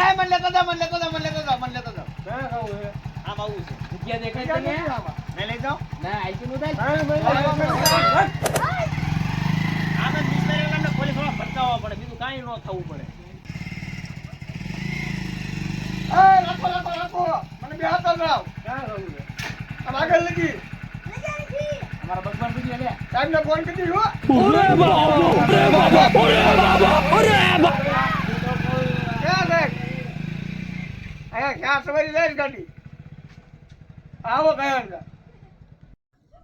એ મને લેતો જાવ મને લેતો જાવ મને લેતો જાવ મને લેતો જાવ ના ખાવું હે આમ આવું છે જગ્યા દેખાય છે ને મેં લઈ જાઉં ના આઈકી નું થાય આમે મિસ્ટરીને પોલીસ વાળા ભટકાવવા પડે બીજું કાંઈ ન થવું પડે એ રાખો રાખો રાખો મને બે હાથ રાવ ના ખાવું હે આમ આગળ લગી અમારા ભગવાન બીજી લે ટાઈમ ને ફોન કરી હો ઓરે બાબા ઓરે બાબા ઓરે બાબા ઓરે બાબા ક્યાં દેખ આયા ક્યાં સવારી જાય ગાડી આવો કયા અંદર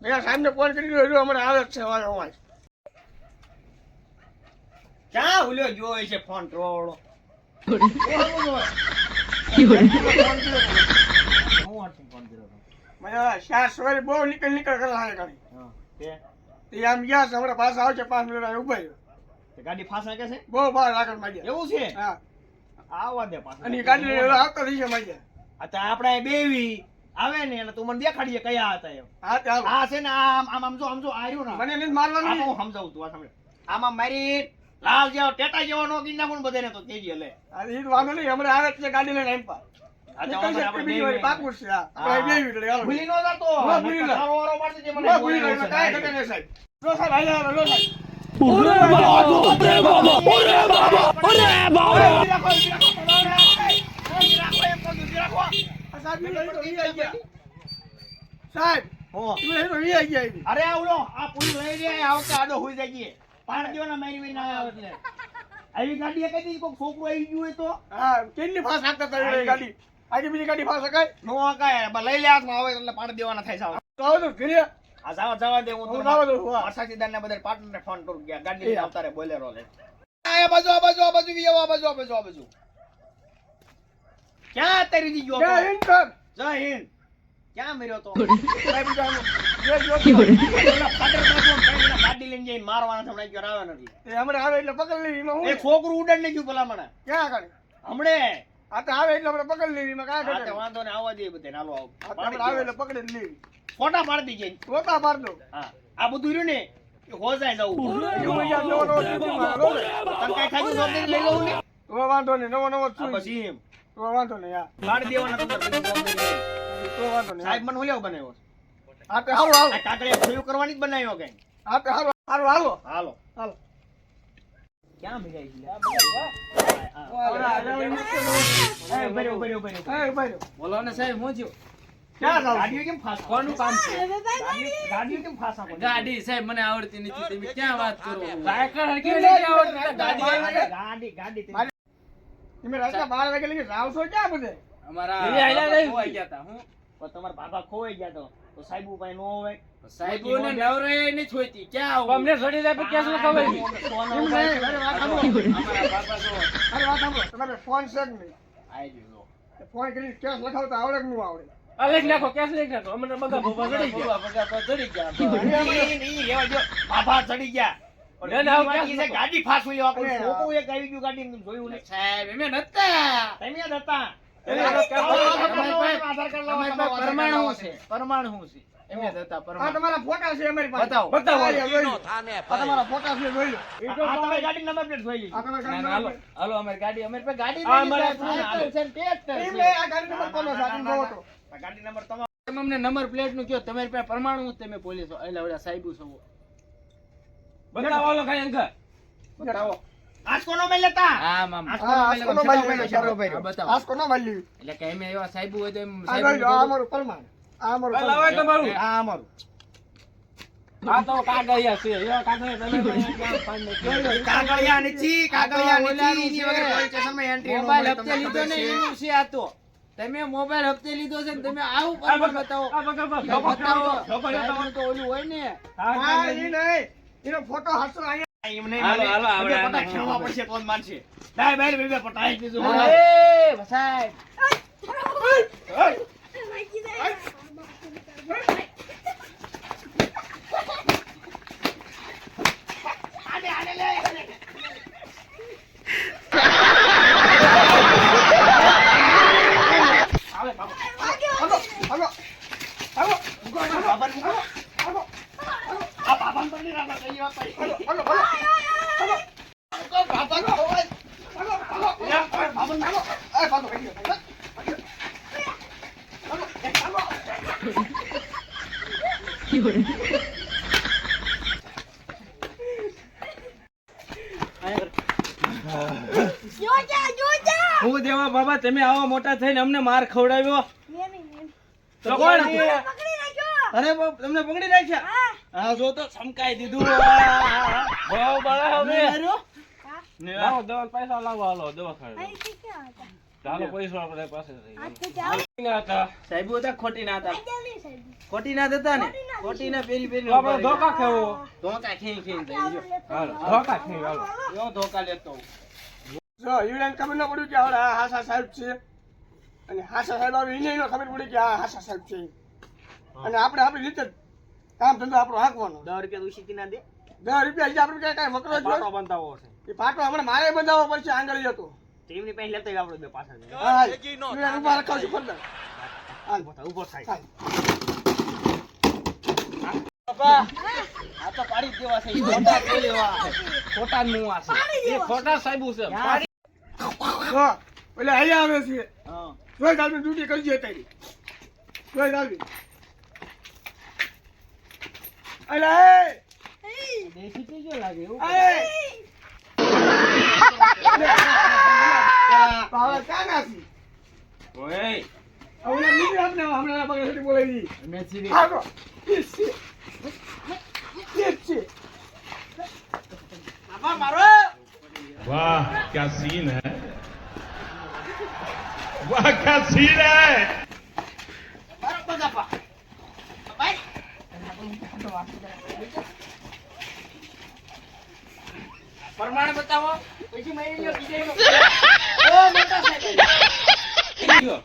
મેં સાહેબને ફોન કરી દીધો હમણાં આવે જ છે વાળો અવાજ ક્યાં ઉલ્યો જોઈ છે ફોન ટ્રોળો હું હાથથી ફોન કર્યો હતો મને શાર સવારે બહુ નીકળ કરે હારે ગાડી હા તે તે આમ ગયા છે હમણાં પાછા આવશે 5 મિનિટ અહીં ઉભા રહ્યો તે ગાડી ફાસ નાખે છે બહુ બહાર આગળ માંડ્યા એવું છે હા આવવા દે પાછું અને ઈ ગાડી લઈને આવતો દિશે માંડ્યા આ તો આપણે બેવી આવે ને એટલે તું મને દેખાડીએ કયા હતા એમ હા તે હાલો આ છે ને આમ આમ આમ જો આવ્યું ને મને નથી મારવાનું આમ હું સમજાવું તું આ સાંભળ આમાં મારી લાલ જેવો ટેટા જેવો નો ગીર નાખું ને બધાને તો કેજી લે આ ઈ વાંધો નહીં હમણાં આવે જ છે ગાડી લઈને એમ પા આ તો નીકળશે આપણે બીજી વાર પાકું છે હા આપણે બેવી એટલે હાલો ભૂલી નો જાતો હા, ભૂલી ના. તારો વારો પાડજે જે મને મને ભૂલી બોલાવ્યો ગયો છે. કાંઈ ઘટે નહીં સાહેબ જો સાહેબ હાલ્યા હાલો જો સાહેબ ઓરે બાબા ઓરે બાબા ઓરે બાબા ઓરે બાબા ઊભી રાખો, ઊભી રાખો, ઊભી રાખો, એમ કહું છું, ઊભી રાખો. આ સાહેબ તમે અહીં તો વી આઈ ગયા સાહેબ હો. તમે અહીં તો વી આઈ ગયા અહીં. અરે આવડો આ પુલ લઈ રે આ વખતે આડો હોઈ જાય પાણ દેવાના મારી મારી ના આવે એટલે આવી ગાડી કઈ દી કોઈ છોકરો આવી ગયું હોય તો હા કેટલી ફાસ હાંકતા હતા એ ગાડી આજે બીજી ગાડી ફાસ હકાય નો કાય બા લઈ લે હાથમાં આવે એટલે પાણ દેવાના થાય સાવ તો આવો તો ઘરે આ જવા દે હું હું જવા દઉં, હા. માસાજીદાર ને બધા પાર્ટનર ફોન કરું ગયા ગાડી લઈને આવતા રે બોલેરો લે આ બાજુ આ બાજુ આ બાજુ વી આવો, આ બાજુ આ બાજુ આ બાજુ ક્યાં તરી દી ગયો જય હિન્દ સર જય હિન્દ ક્યાં મર્યો તો સાહેબ જાનો જે જો ઓલા ફાટર બાજુ આમ કઈ ગાડી લઈને જઈને મારવાના હમણાં ક્યાં આવે નથી એ હમણાં આવે એટલે પકડ લેવી એમાં હું એક છોકરું ઉડાડ ને ગયું ભલા મને ક્યાં આગળ હમણે આ તો આવે એટલે આપણે પકડ લેવી એમાં કાંઈ આ ઘટે તે વાંધો ને આવવા દે બધે નાલો આવ આ તો આપણે આવે એટલે પકડી જ લેવી ફોટા પાડી દીજે રોતા માર દો હા આ બધું રહ્યું ને એ હો જાય જવું એવું અહીંયા નવો નવો ચૂંટણી માં લો ને. તને કઈ ખાધું જવાબદારી લઈ લઉં ને તો વાંધો નહીં નવો નવો આ છું પછી એમ તો વાંધો નહીં હા પાડી દેવાના તમને બધી જવાબદારી લઈ. તો વાંધો નહીં સાહેબ મને હુલ્યો બનાવ્યો હા તે હાલો હાલો આ કાકડિયા ફોયું કરવાની જ બનાવ્યો કઈ હા તે હાલો હાલો હાલો હાલો હાલો ક્યાં ભેગાઈ ગઈ એ ભર્યો ભર્યો ભર્યો ભાઈ બોલો ને સાહેબ હું થયું ક્યાં જાવ ગાડીઓ કેમ ફાસ કોનું કામ છે ગાડીઓ કેમ ફાસ આપો ગાડી સાહેબ મને આવડતી નથી તમે ક્યાં વાત કરો સાયકલ હરકી કેમ નથી નહીં આવડતી આવડતી? ગાડી ગાડી તમે રાતના 12 વાગે લઈને જાવ છો ક્યાં બધે અમારા એવી આયલા નહીં. ખોવાઈ ગયા તા હું પણ તમારા બાપા ખોવાઈ ગયા તો સાહેબ પાસે નો હોય સાહેબોને નવરે નહીં છોઈતી ક્યાં આવું અમને છોડી દે પછી કેસ લખાવાય એમ નહીં અરે વાત સાંભળો અમારા બાપા જો અરે વાત સાંભળો તમારે ફોન છે જ નહીં આઈ ગયો ફોન કરી કેસ લખાવતા આવડે કે ન આવડે લેખ નાખો કેસ લેખ નાખો અમને બગા બોબા ચડી ગયા બગા પર ચડી ગયા બાપા ચડી ગયા ના, ના, પણ ક્યાં ઈ છે ગાડી ફાસ હોય આપણે અરે, છોકરું એક આવી ગયું ગાડી એમ જોયું ને સાહેબ એમે નતા તમે યાદ હતા તમારી આધાર કાર્ડ લાવો, પાસે તમારું પરમાણુ આધાર છે કાર્ડ પરમાણુ છે એમે નતા આ પરમાણુ તમારા ફોટા છે અમારી પાસે બતાવો. બતાવો. આ જોઈ લો. આ તમારા ફોટા છે જોઈ લો આ તમે ગાડી નંબર પ્લેટ જોઈ આ લીધી તમારા ના, ના, હાલો હાલો અમારી ગાડી અમારી પાસે ગાડી આ અમારે નથી સાયકલ છે ને ટ્રેક્ટર એમ છે નહીં, આ ગાડી નંબર કોનો છે આ તમે જોવો તો આ ગાડી નંબર તમારો તમે અમને નંબર પ્લેટ નું કયો તમારી પાસે પરમાણુ જ તમે પોલીસ એટલે ઓલા સાહેબ છો બતાવો લો કઈ અંકલ બતાવો આજ કોનો મેલ લેતા હા મામ હા, આસ્કોનો માલ લેવાનો છે. હા, બતાવો આસ્કો ન માલ લેવી. એટલે કે એમે એવા સાહેબ હોય તો એમ આ જોઈ લો, આ સાહેબ અમારું પરમાણ. આ અમારું લાવો પરમાણ. તમારું આ અમારું આ તો કાગળિયા છે એવા કાગળિયા તમે પણ ક્યાં ફાઇન નથી કાગળિયા નથી કાગળિયા નથી એની વગર પોલીસ સ્ટેશનમાં એન્ટ્રી નો મોબાઈલ મળે, હપ્તે તમને લીધો ખબર ને છે? એવું છે આ તો તમે મોબાઈલ હપ્તે લીધો છે ને તમે આવું પરમાણ બતાવો આ બગા બગા બતાવો લોકો સાહેબનું તો ઓલું હોય ને હા, ઈ નહીં. એનો ફોટો હાચો અહીંયા. એમ નહીં હાલો, માને. હાલો, બે આવડે, પટા આવડે. ખેલવા પડશે તો જ માનશે. લાય બહાર બે પટા આઈ દીધું. એ સાહેબ આવે બાપા. હાલો, હાલો, હાલો, બાપા ને મૂકો. હાલો, આ બાપાને તો નહીં રાખતા, કઈ વાત નહીં. હાલો, હાલો, હાલો. મૂકો, બાપાને ખોવાય. હાલો, હાલો. યા, બાપાને મૂકો. એ, ભાગો, હું દેવા બાબા તમે આવા મોટા થઈને અમને માર ખવડાવ્યો તો કોણ અરે બાપ, તમને પકડી રાખ્યા હા જો તો સમકાઈ દીધું બહુ બળા હવે હાર્યો? લાવો દવા પૈસા લાવો હાલો દવાખાને ચાલો પૈસા આપણે પાસે ના હતા સાહેબ હતા ખોટી ના હતા ખોટી ના હતા ને ખોટી ના પેરી પેરી તો આપણે ધોકા ખાવો ધોકા ખેઈ ખેઈ જાય જો હાલો ધોકા ખાઈ હાલો જો ધોકા લેતો જો ઈવડાને ખબર ન પડ્યું કે હવે આ હાસા સાહેબ છે અને હાસા સાહેબ આવે એને નો ખબર પડી કે આ હાસા સાહેબ છે અને આપણે આપણી રીતે જ કામ ધંધો આપણો હાંકવાનો 10 રૂપિયા ઉછી ના દે 10 રૂપિયા હજી આપણે કાંઈ વકરો જ પાટો હોય. બંધાવો છે એ પાટો હમણાં મારે બંધાવવો પડશે આંગળી હતો ટીમની પાસે લેતા આવીએ આપણે બે પાછા જઈને. હા ઈવડાને ઊભા રખાવશું ખોટું. હાલ ઊભો થાય હાલ. બાપા આ તો પાડી જ દેવા છે ઈ ખોટા છે લેવા ખોટા મુવા છે એ ખોટા સાહેબુ છે જો એટલે અહીંયા આવે છે હા જોઈ ગાલની ડ્યુટી કરી છે તારી જોઈ ગાલની અલે દેશી થઈ ગયો લાગે એવું પાવર ક્યાં નાસી ઓય હવે નીકળી આપને હમણાં બગડે બોલાવી મેચી હાલો ઠીક છે બાપા મારો वाह क्या सीन है वाह क्या सीन है મારો બગાપા બાય પ્રમાણ બતાવો પછી મારી લ્યો બીજે ઓ મોટા સાહેબ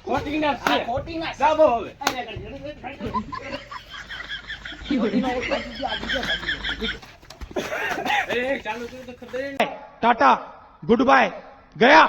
ખોટી ના આ છે ખોટી ના દાબો હવે टाटा गुड बाय गया